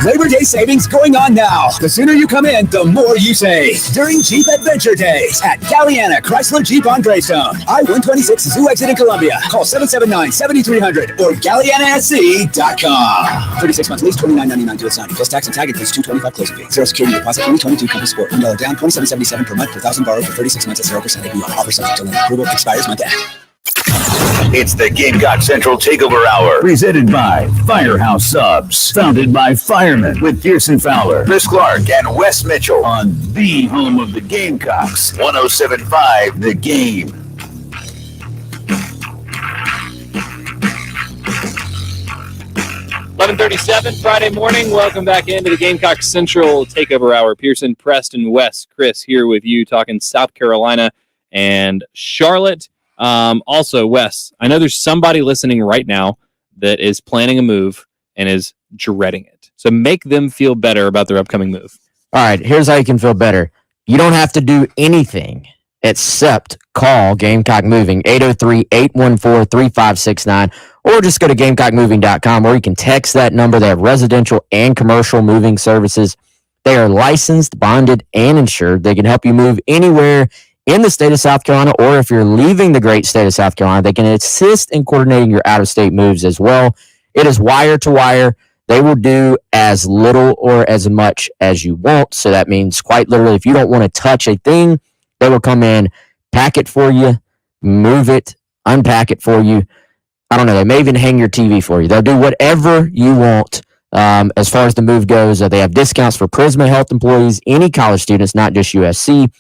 Labor Day savings going on now. The sooner you come in, the more you save. During Jeep Adventure Days at Galliana Chrysler Jeep on Greystone. I-126 Zoo Exit in Columbia. Call 779-7300 or GallianaSC.com. 36 months lease, $29.99 to assign. Plus tax and tag includes $225 closing fee. 0 security deposit, 2022 Compass Sport. $1 down, $27.77 per month per $1,000 borrowed for 36 months at 0% APR. Offer subject to limit. Approval expires month end. It's the Gamecock Central Takeover Hour, presented by Firehouse Subs, founded by firemen with Pearson Fowler, Chris Clark, and Wes Mitchell on the home of the Gamecocks, 107.5 The Game. $11:37 Friday morning. Welcome back into the Gamecock Central Takeover Hour. Pearson, Preston, Wes, Chris here with you talking South Carolina and Charlotte. Also, Wes, I know there's somebody listening right now that is planning a move and is dreading it. So make them feel better about their upcoming move. All right, here's how you can feel better. You don't have to do anything except call Gamecock Moving, 803-814-3569, or just go to GamecockMoving.com, or you can text that number. They have residential and commercial moving services. They are licensed, bonded, and insured. They can help you move anywhere in the state of South Carolina, or if you're leaving the great state of South Carolina, they can assist in coordinating your out-of-state moves as well. It is wire to wire. They will do as little or as much as you want. So that means quite literally, if you don't want to touch a thing, they will come in, pack it for you, move it, unpack it for you. I don't know. They may even hang your TV for you. They'll do whatever you want as far as the move goes. They have discounts for Prisma Health employees, any college students, not just USC,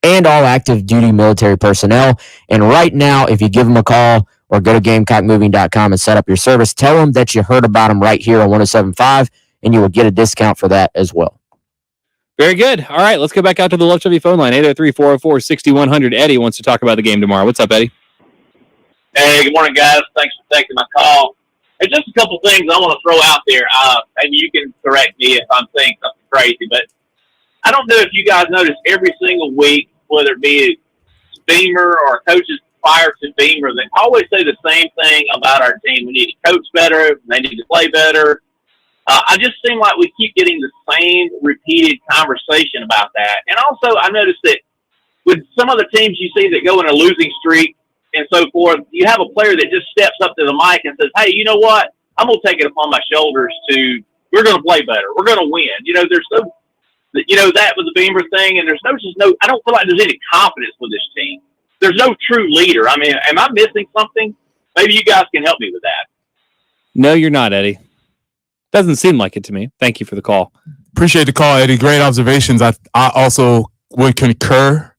and all active duty military personnel. And right now, if you give them a call or go to GamecockMoving.com and set up your service, tell them that you heard about them right here on 107.5, and you will get a discount for that as well. Very good. All right, let's go back out to the Love Chevy phone line, 803-404-6100. Eddie wants to talk about the game tomorrow. What's up, Eddie? Hey, good morning, guys. Thanks for taking my call. There's just a couple things I want to throw out there. Maybe you can correct me if I'm saying something crazy, but I don't know if you guys notice every single week, whether it be Beamer or coaches prior to Beamer, they always say the same thing about our team. We need to coach better. They need to play better. I just seem like we keep getting the same repeated conversation about that. And also, I noticed that with some of the teams you see that go in a losing streak and so forth, you have a player that just steps up to the mic and says, hey, you know what? I'm going to take it upon my shoulders we're going to play better. We're going to win. There's no, that was the Beamer thing, and I don't feel like there's any confidence with this team. There's no true leader. I mean, am I missing something? Maybe you guys can help me with that. No, you're not, Eddie. Doesn't seem like it to me. Thank you for the call. Appreciate the call, Eddie. Great observations. I also would concur.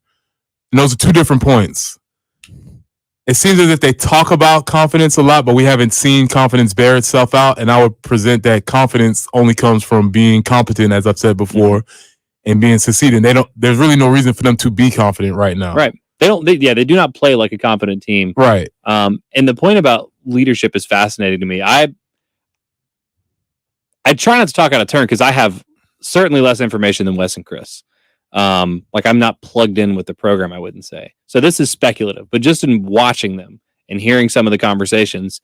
And those are two different points. It seems as if they talk about confidence a lot, but we haven't seen confidence bear itself out. And I would present that confidence only comes from being competent, as I've said before, and being succeeding. There's really no reason for them to be confident right now. Right. They do not play like a competent team. Right. And the point about leadership is fascinating to me. I try not to talk out of turn because I have certainly less information than Wes and Chris. Like I'm not plugged in with the program, I wouldn't say. So this is speculative, but just in watching them and hearing some of the conversations,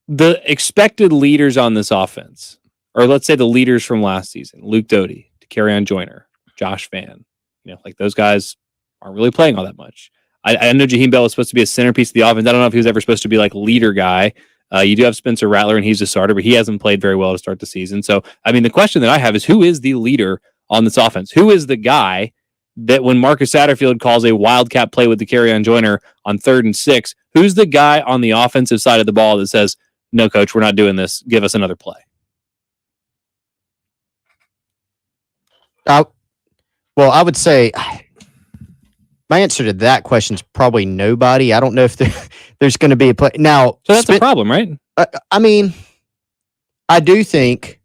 the expected leaders on this offense, or let's say the leaders from last season, Luke Doty, Takarion Joyner, Josh Vann, like those guys aren't really playing all that much. I know Jaheim Bell was supposed to be a centerpiece of the offense. I don't know if he was ever supposed to be like leader guy. You do have Spencer Rattler, and he's a starter, but he hasn't played very well to start the season. So, I mean, the question that I have is, who is the leader on this offense? Who is the guy that when Marcus Satterfield calls a wildcat play with Takarion Joyner on 3rd and 6, who's the guy on the offensive side of the ball that says, no, coach, we're not doing this. Give us another play? I would say my answer to that question is probably nobody. I don't know if there's going to be a play now. So that's a problem, right? I mean, I do think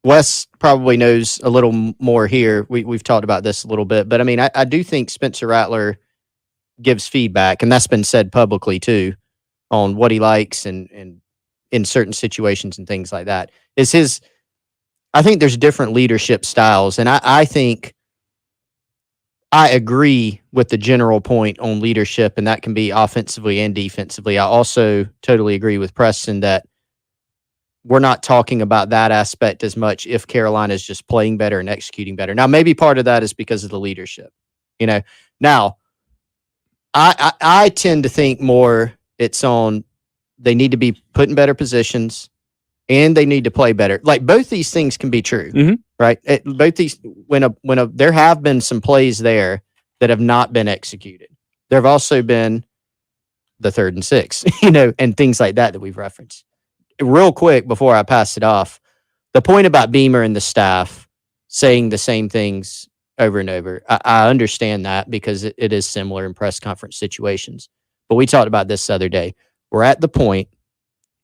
Wes probably knows a little more here. We've talked about this a little bit, but I mean, I do think Spencer Rattler gives feedback, and that's been said publicly too, on what he likes and in certain situations and things like that. I think there's different leadership styles, and I think I agree with the general point on leadership, and that can be offensively and defensively. I also totally agree with Preston that we're not talking about that aspect as much if Carolina is just playing better and executing better. Now, maybe part of that is because of the leadership. Now, I tend to think more it's on they need to be put in better positions and they need to play better. Like both these things can be true, right? Both these there have been some plays there that have not been executed. There have also been the 3rd and 6, and things like that we've referenced. Real quick before I pass it off, the point about Beamer and the staff saying the same things over and over, I understand that because it is similar in press conference situations. But we talked about this the other day. We're at the point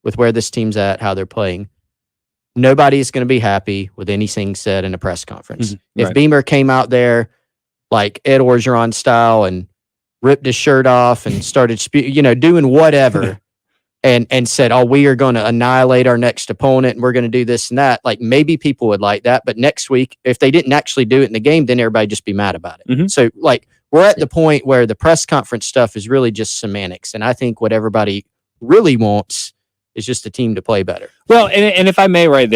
with where this team's at, how they're playing. Nobody is going to be happy with anything said in a press conference. If Beamer came out there like Ed Orgeron style and ripped his shirt off and started doing whatever and said, oh, we are going to annihilate our next opponent and we're going to do this and that, like maybe people would like that. But next week, if they didn't actually do it in the game, then everybody just be mad about it. So like we're at the point where the press conference stuff is really just semantics. And I think what everybody really wants is just the team to play better. Well, and if I may right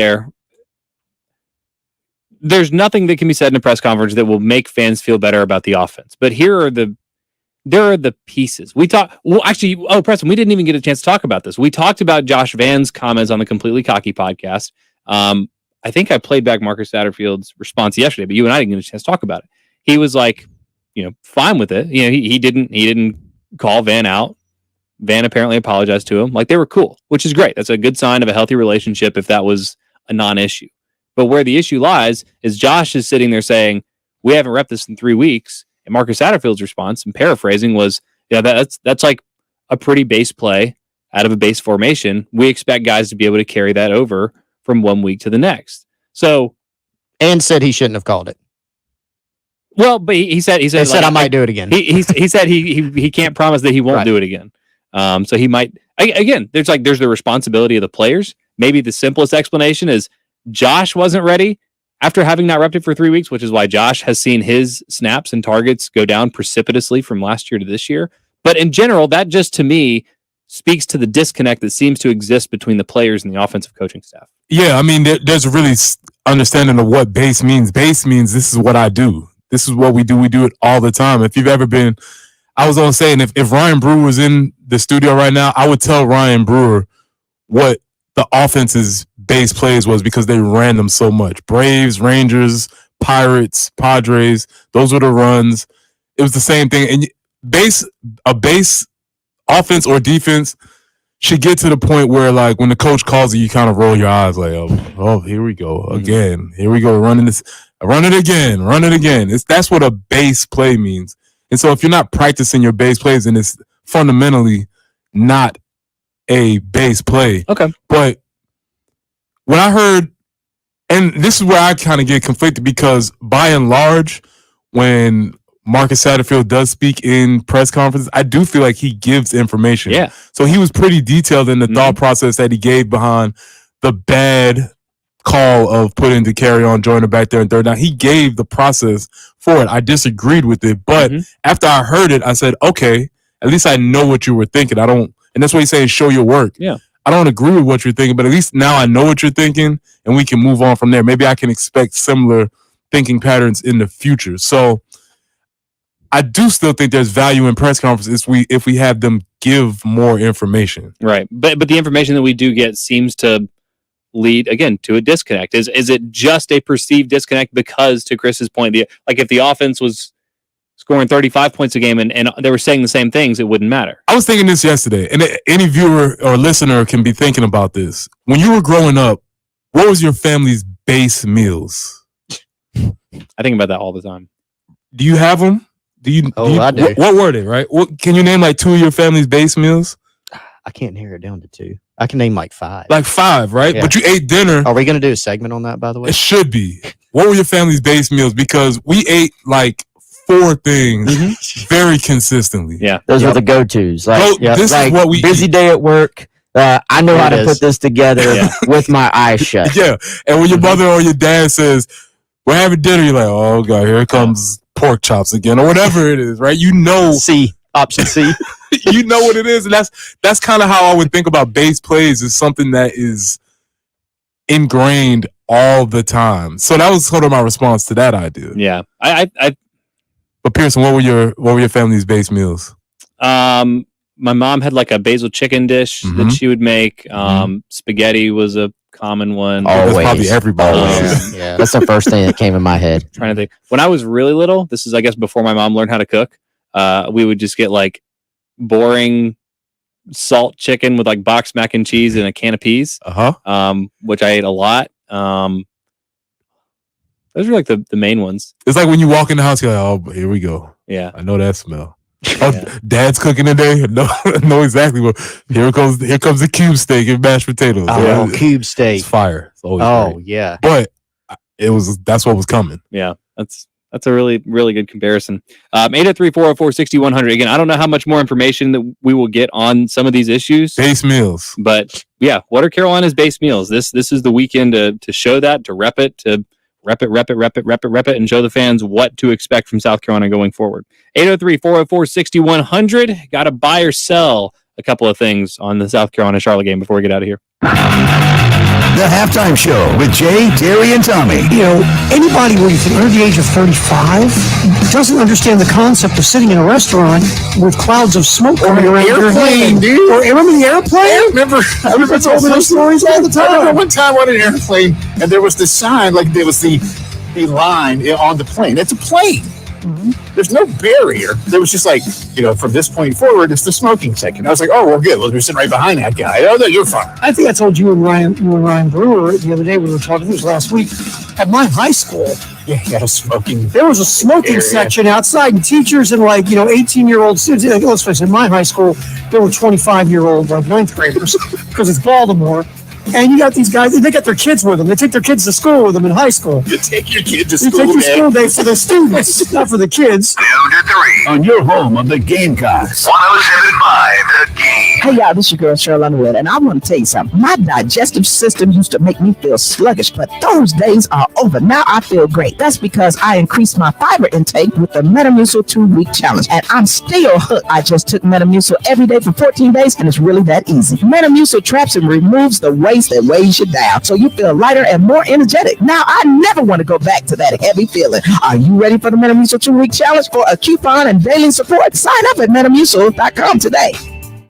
there's nothing that can be said in a press conference that will make fans feel better about the offense. But there are the pieces. Preston, we didn't even get a chance to talk about this. We talked about Josh Van's comments on the Completely Cocky podcast. I think I played back Marcus Satterfield's response yesterday, but you and I didn't get a chance to talk about it. He was like, fine with it. He didn't call Van out. Van apparently apologized to him. Like they were cool, which is great. That's a good sign of a healthy relationship if that was a non-issue. But where the issue lies is Josh is sitting there saying, we haven't repped this in 3 weeks. And Marcus Satterfield's response, and paraphrasing, was, that's like a pretty base play out of a base formation. We expect guys to be able to carry that over from 1 week to the next. So, and said he shouldn't have called it. Well, but he said I might do it again. He said he can't promise that he won't do it again. So he might again. There's the responsibility of the players. Maybe the simplest explanation is Josh wasn't ready after having not repped it for 3 weeks, which is why Josh has seen his snaps and targets go down precipitously from last year to this year. But in general, that just to me speaks to the disconnect that seems to exist between the players and the offensive coaching staff. Yeah, I mean, there's a really understanding of what base means. Base means this is what I do. This is what we do. We do it all the time. If you've ever been, I was on saying, if Ryan Brewer was in the studio right now, I would tell Ryan Brewer what the offense's base plays was because they ran them so much. Braves, Rangers, Pirates, Padres, those were the runs. It was the same thing. And a base offense or defense should get to the point where, like, when the coach calls it, you kind of roll your eyes like, oh, here we go again. Here we go running this. Run it again. That's what a base play means. And so if you're not practicing your base plays, then it's fundamentally not a base play. Okay. But when I heard, and this is where I kind of get conflicted because by and large, when Marcus Satterfield does speak in press conferences, I do feel like he gives information. Yeah. So he was pretty detailed in the thought process that he gave behind the bad call of putting the carry on Joyner back there in third down. He gave the process for it. I disagreed with it, but after I heard it, I said, okay, at least I know what you were thinking. And that's why he's saying show your work. Yeah. I don't agree with what you're thinking, but at least now I know what you're thinking and we can move on from there. Maybe I can expect similar thinking patterns in the future. So I do still think there's value in press conferences if we have them give more information. Right. But the information that we do get seems to lead again to a disconnect. Is it just a perceived disconnect because, to Chris's point, if the offense was scoring 35 points a game and they were saying the same things, it wouldn't matter. I was thinking this yesterday, and any viewer or listener can be thinking about this. When you were growing up, what was your family's base meals? I think about that all the time. Do you have them? I do. What were they, right? Can you name like 2 of your family's base meals? I can't narrow it down to 2. I can name like 5. Like 5, right? Yeah. But you ate dinner. Are we going to do a segment on that, by the way? It should be. What were your family's base meals? Because we ate like 4 things very consistently. Yeah. Those are the go-tos. Like, this like is what we busy eat. day at work. I know how to put this together with my eyes shut. Yeah. And when your mother or your dad says, we're having dinner, you're like, oh, God, here comes pork chops again, or whatever it is, right? You know. Option C. You know what it is. And that's kind of how I would think about base plays, is something that is ingrained all the time. So that was sort of my response to that idea. Yeah. But Pearson, what were your family's base meals? My mom had like a basil chicken dish that she would make. Spaghetti was a common one. Always. That's probably everybody. Yeah. That's the first thing that came in my head. Trying to think. When I was really little, this is I guess before my mom learned how to cook, we would just get like boring salt chicken with like boxed mac and cheese and a can of peas. Which I ate a lot. Those are like the main ones. It's like when you walk in the house, you're like, oh, here we go. Yeah. I know that smell. Oh, Dad's cooking today. No, know exactly what. Here comes the cube steak and mashed potatoes. Oh, cube steak. It's fire. It's always great. Yeah. But that's what was coming. Yeah. That's a really, really good comparison. 803-404-6100. Again, I don't know how much more information that we will get on some of these issues. Base meals. But yeah, what are Carolina's base meals? This is the weekend to show that, to rep it, and show the fans what to expect from South Carolina going forward. 803-404-6100. Got to buy or sell a couple of things on the South Carolina-Charlotte game before we get out of here. The Halftime Show with Jay, Terry, and Tommy. You know, anybody with under the age of 35 doesn't understand the concept of sitting in a restaurant with clouds of smoke coming around your head. Dude. Or remember the airplane? I remember told me those stories all the time. I remember one time on an airplane, and there was the sign, like there was the line on the plane. It's a plane. There's no barrier. There was just like, from this point forward, it's the smoking section. I was like, oh, well, good. Well, we're sitting right behind that guy. Oh, no, you're fine. I think I told you and Ryan Brewer the other day we were talking. This was last week. At my high school, there was a smoking area. section outside, and teachers and 18-year-old students. Let's face it, in my high school, there were 25-year-old ninth graders because it's Baltimore. And you got these guys, they got their kids with them. They take their kids to school with them in high school. You take your kids to You school, take your man. school day for the students, not for the kids. On your home of the Gamecocks. 107.5 The Game. Hey y'all, this is your girl Cheryl Underwood, and I want to tell you something. My digestive system used to make me feel sluggish, but those days are over. Now I feel great. That's because I increased my fiber intake with the Metamucil 2-week challenge, and I'm still hooked. I just took Metamucil every day for 14 days, and it's really that easy. Metamucil traps and removes the waste that weighs you down, so you feel lighter and more energetic. Now I never want to go back to that heavy feeling. Are you ready for the Metamucil 2-week challenge? For a coupon and daily support, sign up at Metamucil.com today.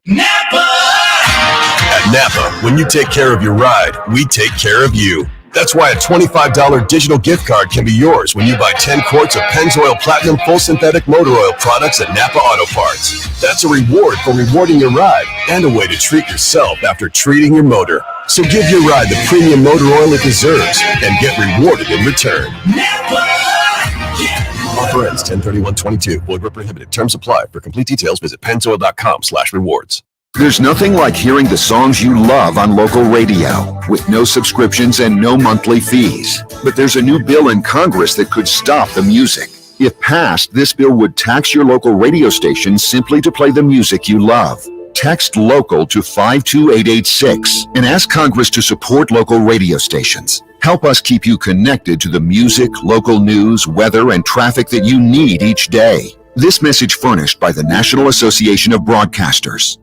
At Napa, when you take care of your ride, we take care of you. That's why a $25 digital gift card can be yours when you buy 10 quarts of Pennzoil Platinum Full Synthetic Motor Oil products at Napa Auto Parts. That's a reward for rewarding your ride and a way to treat yourself after treating your motor. So give your ride the premium motor oil it deserves and get rewarded in return. Offer ends 10/31/22. Void where prohibited. Terms apply. For complete details, visit pennzoil.com/rewards. There's nothing like hearing the songs you love on local radio with no subscriptions and no monthly fees. But there's a new bill in Congress that could stop the music. If passed, this bill would tax your local radio station simply to play the music you love. Text LOCAL to 52886 and ask Congress to support local radio stations. Help us keep you connected to the music, local news, weather, and traffic that you need each day. This message furnished by the National Association of Broadcasters.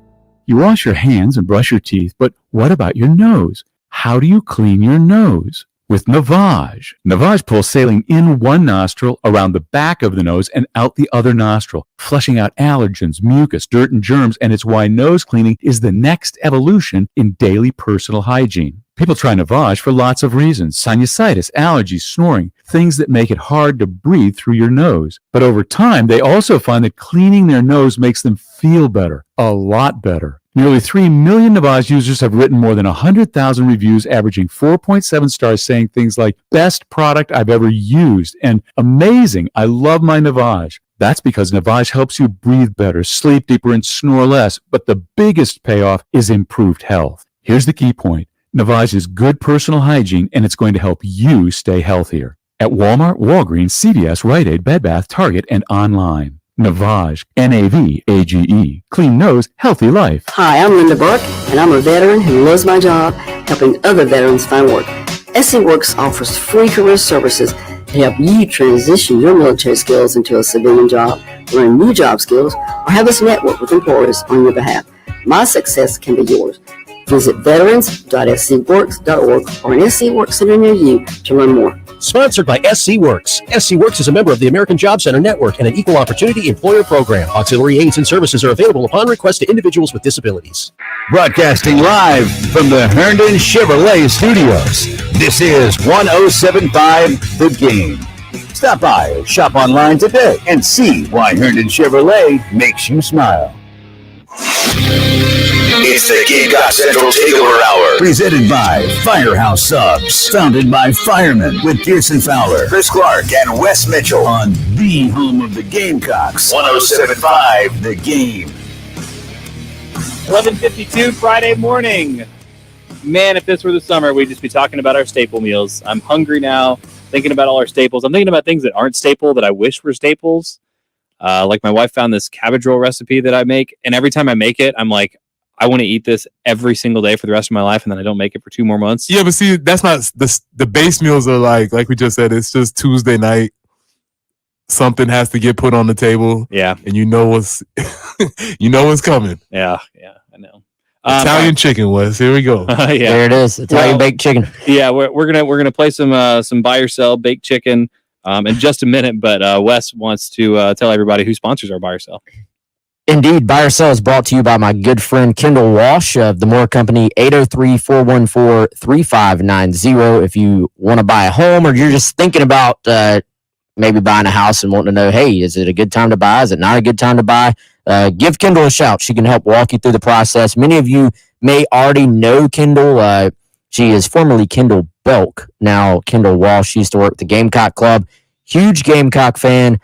You wash your hands and brush your teeth, but what about your nose? How do you clean your nose? With Navage. Navage pulls saline in one nostril, around the back of the nose, and out the other nostril, flushing out allergens, mucus, dirt, and germs, and it's why nose cleaning is the next evolution in daily personal hygiene. People try Navage for lots of reasons: sinusitis, allergies, snoring, things that make it hard to breathe through your nose. But over time, they also find that cleaning their nose makes them feel better, a lot better. Nearly 3 million Navage users have written more than 100,000 reviews, averaging 4.7 stars, saying things like, best product I've ever used, and amazing, I love my Navage. That's because Navage helps you breathe better, sleep deeper, and snore less. But the biggest payoff is improved health. Here's the key point. Navage is good personal hygiene, and it's going to help you stay healthier. At Walmart, Walgreens, CVS, Rite Aid, Bed Bath, Target, and online. Navage, Navage. Clean nose, healthy life. Hi, I'm Linda Burke, and I'm a veteran who loves my job, helping other veterans find work. SC Works offers free career services to help you transition your military skills into a civilian job, learn new job skills, or have us network with employers on your behalf. My success can be yours. Visit veterans.scworks.org or an SC Works center near you to learn more. Sponsored by SC Works. SC Works is a member of the American Job Center Network and an equal opportunity employer program. Auxiliary aids and services are available upon request to individuals with disabilities. Broadcasting live from the Herndon Chevrolet Studios. This is 107.5 The Game. Stop by or shop online today and see why Herndon Chevrolet makes you smile. It's the Gamecock Central Takeover Hour. Presented by Firehouse Subs. Founded by firemen with Pearson Fowler, Chris Clark, and Wes Mitchell. On the home of the Gamecocks. 107.5 The Game. 11:52 Friday morning. Man, if this were the summer, we'd just be talking about our staple meals. I'm hungry now, thinking about all our staples. I'm thinking about things that aren't staple that I wish were staples. Like my wife found this cabbage roll recipe that I make, and every time I make it, I'm like, I want to eat this every single day for the rest of my life, and then I don't make it for 2 more months. Yeah, but see, that's not the base meals are like we just said, it's just Tuesday night. Something has to get put on the table. Yeah. And you know what's coming. Yeah, I know. Italian chicken, Wes. Here we go. Yeah. There it is. Italian baked chicken. Yeah, we're gonna play some buy or sell baked chicken in just a minute, but Wes wants to tell everybody who sponsors our buy or sell. Indeed, Buy or Sell is brought to you by my good friend Kendall Walsh of the Moore Company, 803-414-3590. If you want to buy a home or you're just thinking about maybe buying a house and wanting to know, hey, is it a good time to buy? Is it not a good time to buy? Give Kendall a shout. She can help walk you through the process. Many of you may already know Kendall. She is formerly Kendall Belk, now Kendall Walsh. She used to work at the Gamecock Club. Huge Gamecock fan.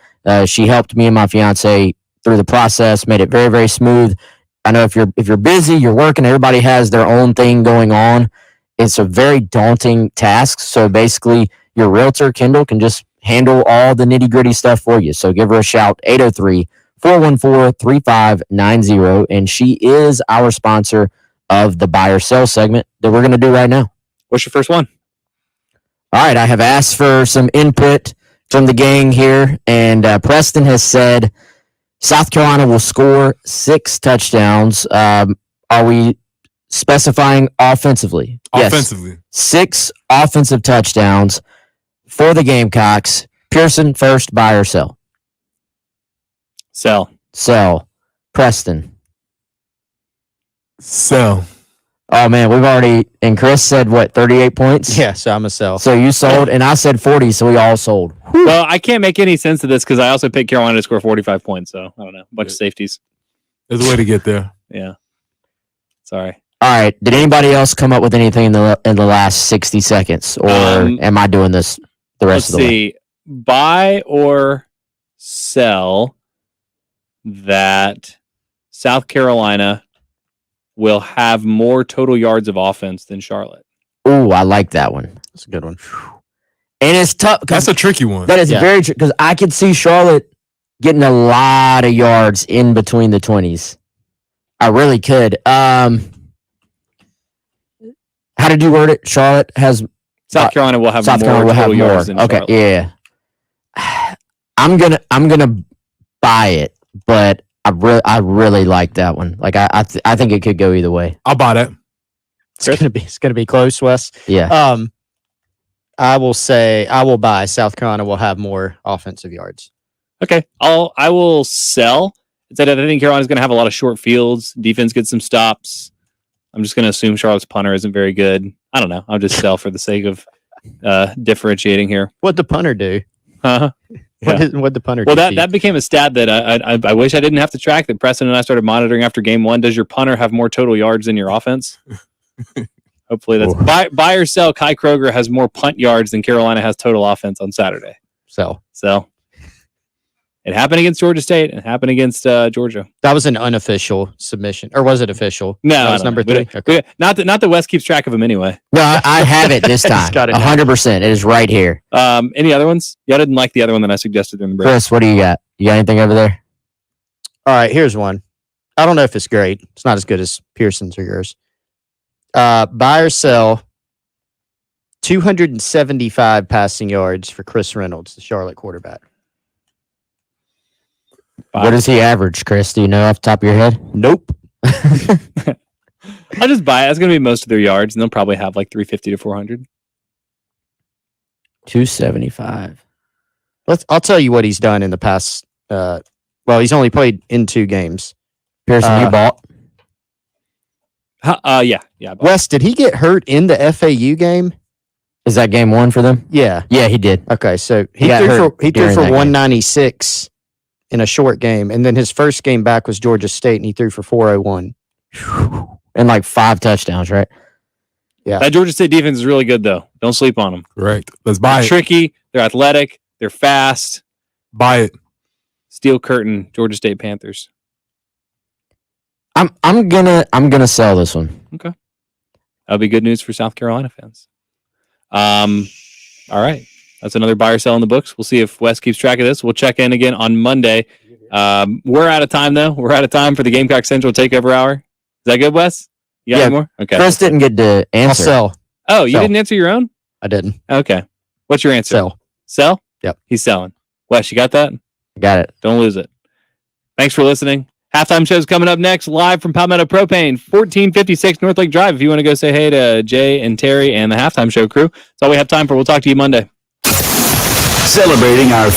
She helped me and my fiance through the process, made it very, very smooth. I know if you're busy, you're working, everybody has their own thing going on. It's a very daunting task. So basically, your realtor, Kendall, can just handle all the nitty-gritty stuff for you. So give her a shout, 803-414-3590. And she is our sponsor of the Buy or Sell segment that we're going to do right now. What's your first one? All right, I have asked for some input from the gang here, and Preston has said South Carolina will score 6 touchdowns. Are we specifying offensively? Offensively. Yes. 6 offensive touchdowns for the Gamecocks. Pearson, first, buy or sell? Sell. Sell. Preston? Sell. Oh, man, we've already, and Chris said, what, 38 points? Yeah, so I'm a sell. So you sold, and I said 40, so we all sold. Whew. Well, I can't make any sense of this because I also picked Carolina to score 45 points, so I don't know. A bunch of safeties. There's a way to get there. Yeah. Sorry. All right. Did anybody else come up with anything in the last 60 seconds, or am I doing this the rest of the way? Let's see. Buy or sell that South Carolina will have more total yards of offense than Charlotte. Ooh, I like that one. That's a good one. And it's tough. That's a tricky one. That is very tricky because I could see Charlotte getting a lot of yards in between the 20s. I really could. How did you word it? Charlotte has South Carolina will have South more Carolina will have total more. yards than Okay, Charlotte. yeah. I'm gonna buy it, but I really like that one. Like I think it could go either way. I'll buy that. It's gonna be close, Wes. Yeah. I will say I will buy South Carolina will have more offensive yards. Okay. I will sell. Instead, I think Carolina's going to have a lot of short fields. Defense gets some stops. I'm just going to assume Charlotte's punter isn't very good. I don't know. I'll just sell for the sake of differentiating here. What'd the punter do? Huh? What'd the punter Well, do? that became a stat that I wish I didn't have to track, that Preston and I started monitoring after game one. Does your punter have more total yards than your offense? Hopefully that's buy or sell. Kai Kroger has more punt yards than Carolina has total offense on Saturday. So it happened against Georgia State and happened against Georgia. That was an unofficial submission, or was it official? No, that was number 3. Okay. Not that Wes keeps track of them anyway. No, I have it this time. 100%. It is right here. Any other ones? Y'all didn't like the other one that I suggested in the break. Chris, what do you got? You got anything over there? All right, here's one. I don't know if it's great. It's not as good as Pearson's or yours. Buy or sell 275 passing yards for Chris Reynolds, the Charlotte quarterback. What does he average, Chris? Do you know off the top of your head? Nope. I'll just buy it. That's going to be most of their yards, and they'll probably have like 350 to 400. 275. I'll tell you what he's done in the past. He's only played in 2 games. Pearson, you bought? Yeah. Wes, did he get hurt in the FAU game? Is that game 1 for them? Yeah. Yeah, he did. Okay, so He threw for 196 in a short game, and then his first game back was Georgia State, and he threw for 401. And like 5 touchdowns, right? Yeah. That Georgia State defense is really good, though. Don't sleep on them. Correct. Let's buy They're it. tricky. They're athletic. They're fast. Buy it. Steel curtain. Georgia State Panthers. I'm gonna sell this one. Okay. That'll be good news for South Carolina fans. All right. That's another buy or sell in the books. We'll see if Wes keeps track of this. We'll check in again on Monday. We're out of time, though. We're out of time for the Gamecock Central Takeover Hour. Is that good, Wes? You got any more? Okay. Chris didn't get to answer. I'll sell. Oh, you didn't answer your own? I didn't. Okay. What's your answer? Sell. Sell? Yep. He's selling. Wes, you got that? Got it. Don't lose it. Thanks for listening. Halftime show's coming up next, live from Palmetto Propane, 1456 North Lake Drive. If you want to go say hey to Jay and Terry and the Halftime Show crew, that's all we have time for. We'll talk to you Monday. Celebrating our